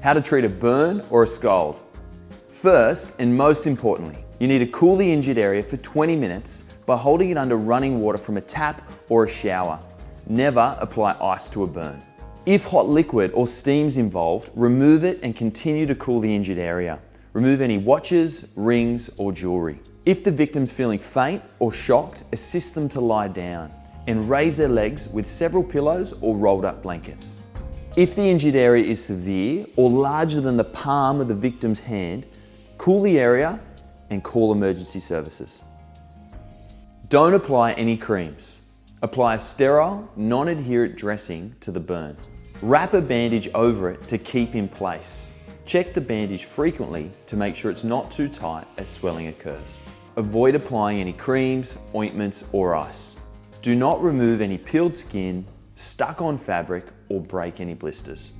How to treat a burn or a scald. First, and most importantly, you need to cool the injured area for 20 minutes by holding it under running water from a tap or a shower. Never apply ice to a burn. If hot liquid or steam's involved, remove it and continue to cool the injured area. Remove any watches, rings, or jewelry. If the victim's feeling faint or shocked, assist them to lie down and raise their legs with several pillows or rolled up blankets. If the injured area is severe or larger than the palm of the victim's hand, cool the area and call emergency services. Don't apply any creams. Apply a sterile, non-adherent dressing to the burn. Wrap a bandage over it to keep in place. Check the bandage frequently to make sure it's not too tight as swelling occurs. Avoid applying any creams, ointments, or ice. Do not remove any peeled skin, stuck on fabric, or break any blisters.